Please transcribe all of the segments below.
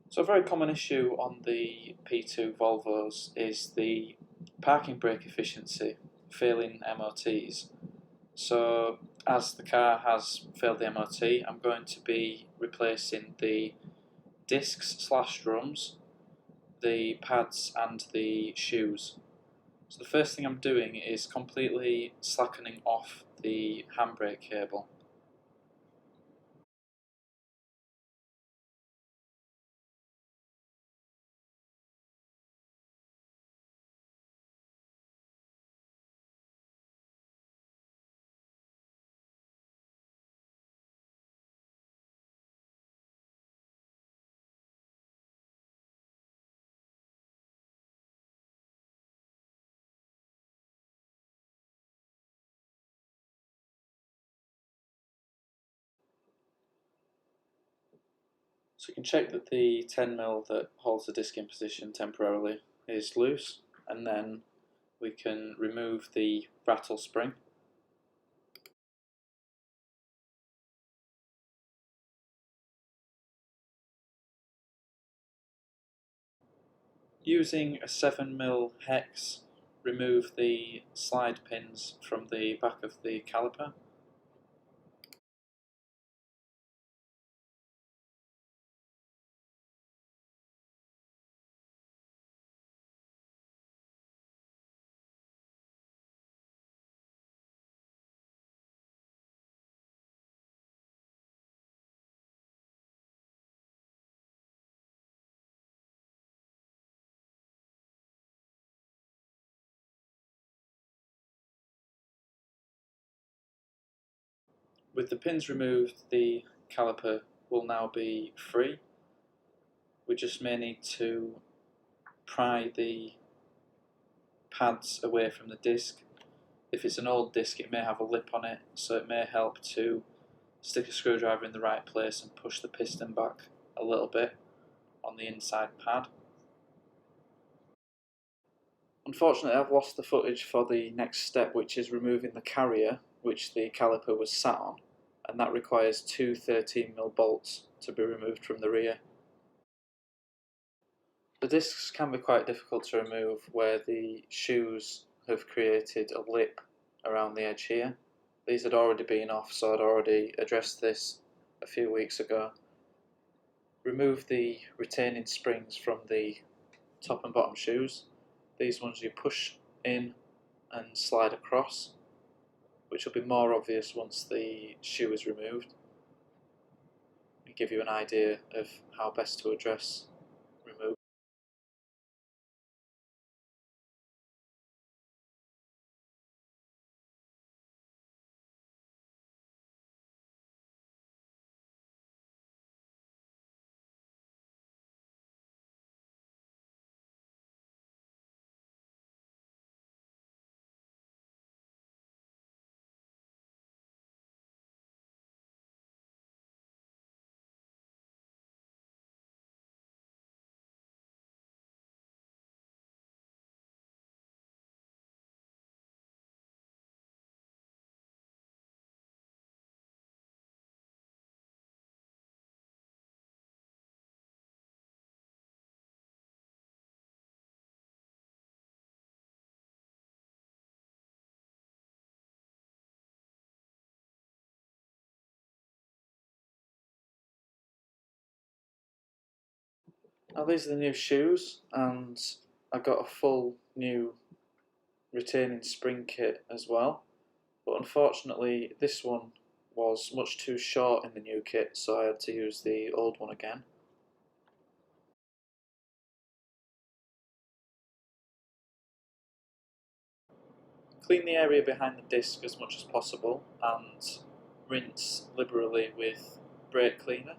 So a very common issue on the P2 Volvos is the parking brake efficiency failing MOTs. So as the car has failed the MOT, I'm going to be replacing the discs/drums, the pads and the shoes. So the first thing I'm doing is completely slackening off the handbrake cable. So you can check that the 10mm that holds the disc in position temporarily is loose, and then we can remove the rattle spring. Using a 7mm hex, remove the slide pins from the back of the caliper. With the pins removed, the caliper will now be free. We just may need to pry the pads away from the disc. If it's an old disc, it may have a lip on it, so it may help to stick a screwdriver in the right place and push the piston back a little bit on the inside pad. Unfortunately, I've lost the footage for the next step, which is removing the carrier which the caliper was sat on, and that requires two 13mm bolts to be removed from the rear. The discs can be quite difficult to remove where the shoes have created a lip around the edge here. These had already been off, so I'd already addressed this a few weeks ago. Remove the retaining springs from the top and bottom shoes. These ones you push in and slide across, which will be more obvious once the shoe is removed. It'll give you an idea of how best to address remove. Now these are the new shoes, and I got a full new retaining spring kit as well, but unfortunately this one was much too short in the new kit, so I had to use the old one again. Clean the area behind the disc as much as possible and rinse liberally with brake cleaner.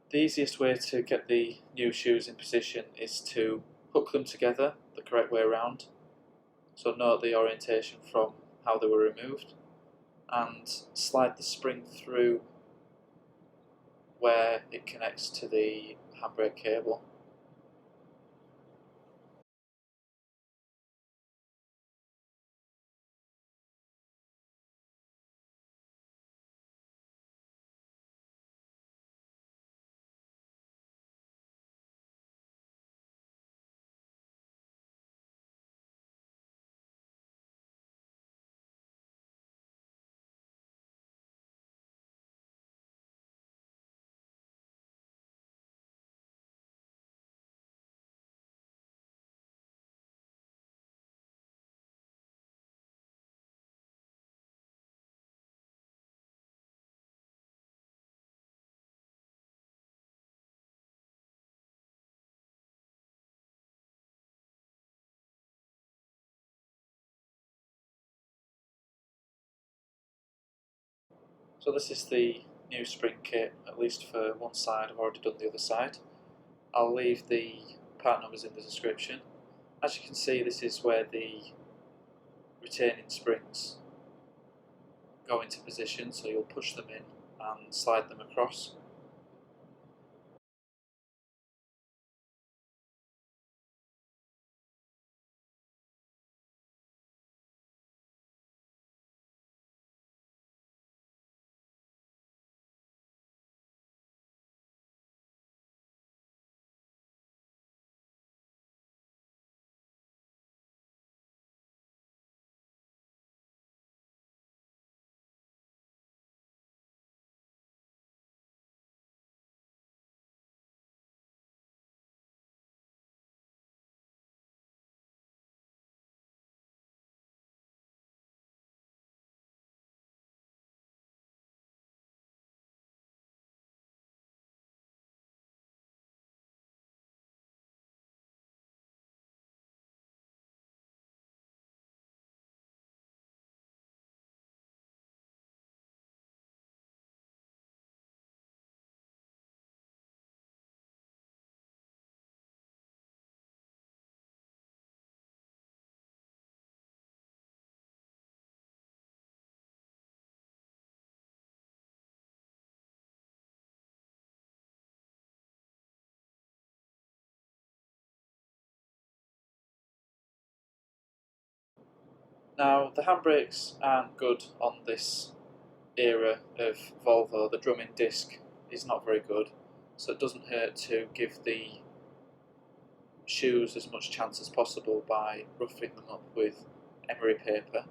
The easiest way to get the new shoes in position is to hook them together the correct way around, so note the orientation from how they were removed, and slide the spring through where it connects to the handbrake cable. So this is the new spring kit, at least for one side. I've already done the other side. I'll leave the part numbers in the description. As you can see, this is where the retaining springs go into position, so you'll push them in and slide them across. Now, the handbrakes aren't good on this era of Volvo. The drumming disc is not very good, so it doesn't hurt to give the shoes as much chance as possible by roughing them up with emery paper.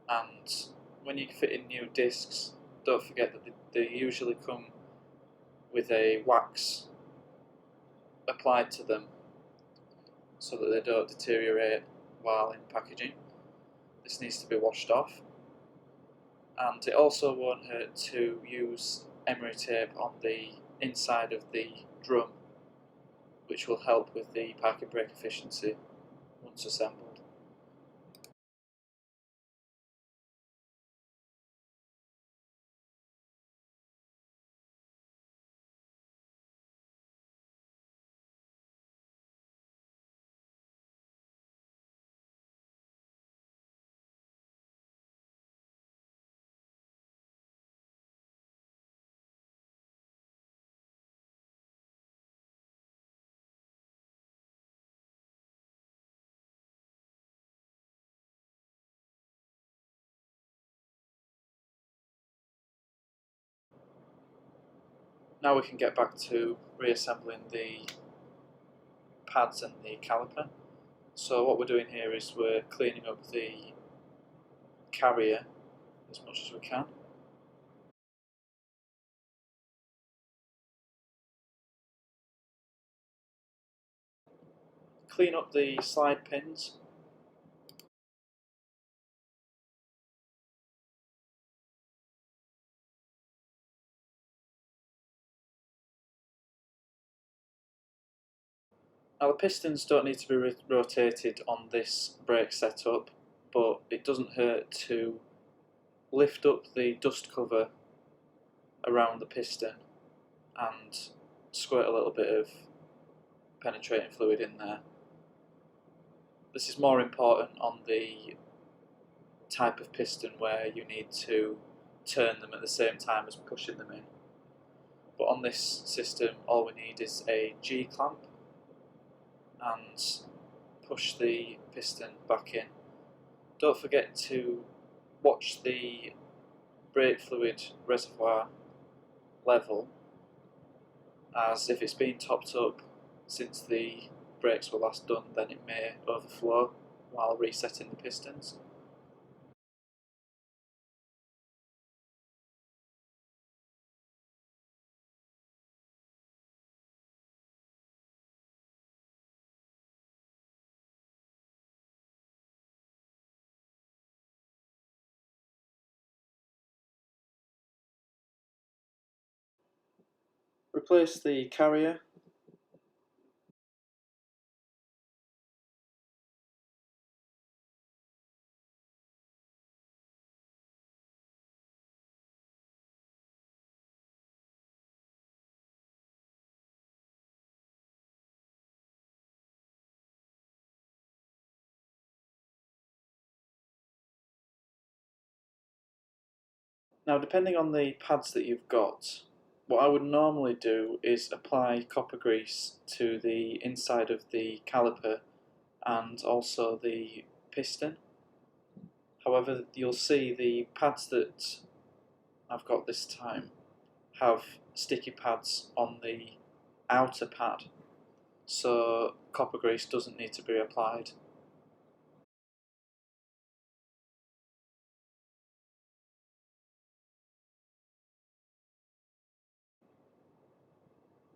And when you fit in new discs, don't forget that they usually come with a wax applied to them so that they don't deteriorate while in packaging. This needs to be washed off, and it also won't hurt to use emery tape on the inside of the drum, which will help with the parking brake efficiency once assembled. Now we can get back to reassembling the pads and the caliper. So what we're doing here is we're cleaning up the carrier as much as we can. Clean up the slide pins. Now the pistons don't need to be rotated on this brake setup, but it doesn't hurt to lift up the dust cover around the piston and squirt a little bit of penetrating fluid in there. This is more important on the type of piston where you need to turn them at the same time as pushing them in. But on this system, all we need is a G-clamp and push the piston back in. Don't forget to watch the brake fluid reservoir level, as if it's been topped up since the brakes were last done, then it may overflow while resetting the pistons. Replace the carrier. Now, depending on the pads that you've got, what I would normally do is apply copper grease to the inside of the caliper and also the piston. However, you'll see the pads that I've got this time have sticky pads on the outer pad, so copper grease doesn't need to be applied.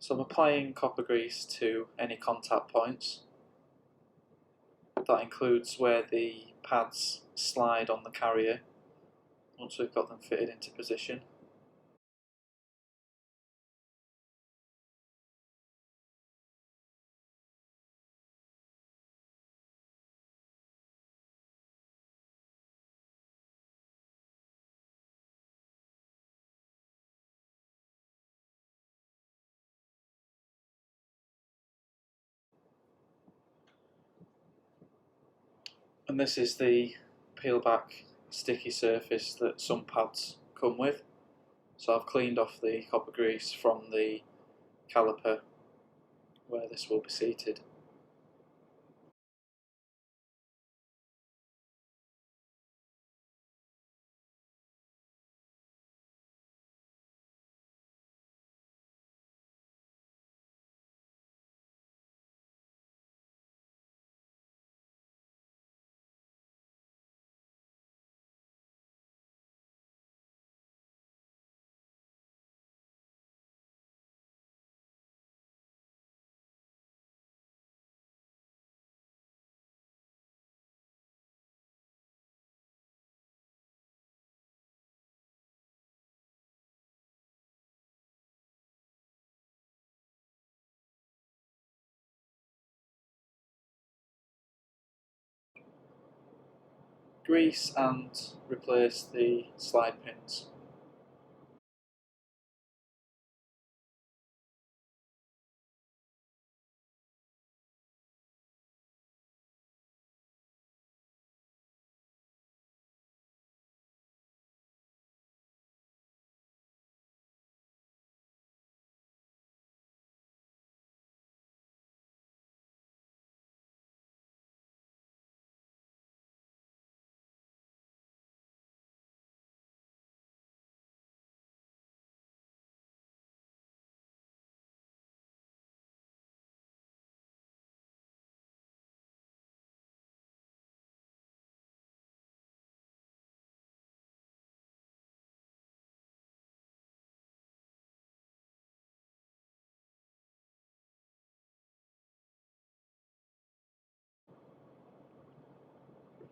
So I'm applying copper grease to any contact points. That includes where the pads slide on the carrier once we've got them fitted into position. And this is the peel back sticky surface that some pads come with. So I've cleaned off the copper grease from the caliper where this will be seated. Grease and replace the slide pins.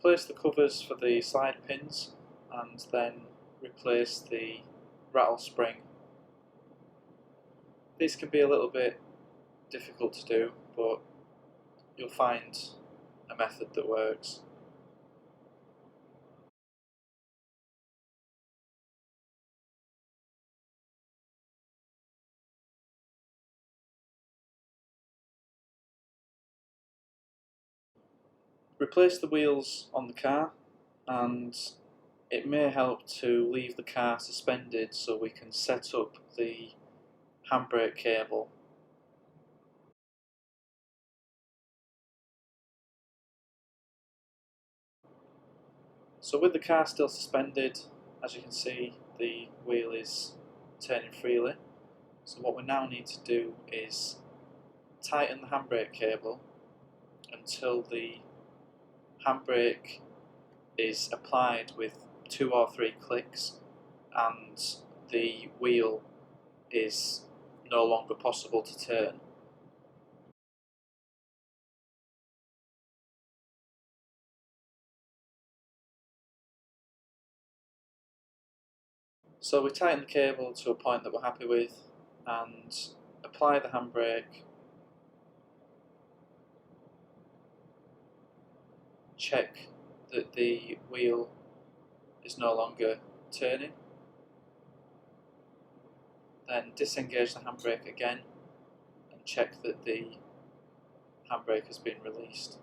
Replace the covers for the slide pins and then replace the rattle spring. These can be a little bit difficult to do, but you'll find a method that works. replace the wheels on the car, and it may help to leave the car suspended so we can set up the handbrake cable. So with the car still suspended, as you can see, the wheel is turning freely. So what we now need to do is tighten the handbrake cable until the handbrake is applied with 2 or 3 clicks and the wheel is no longer possible to turn. So we tighten the cable to a point that we're happy with and apply the handbrake, check that the wheel is no longer turning, then disengage the handbrake again and check that the handbrake has been released.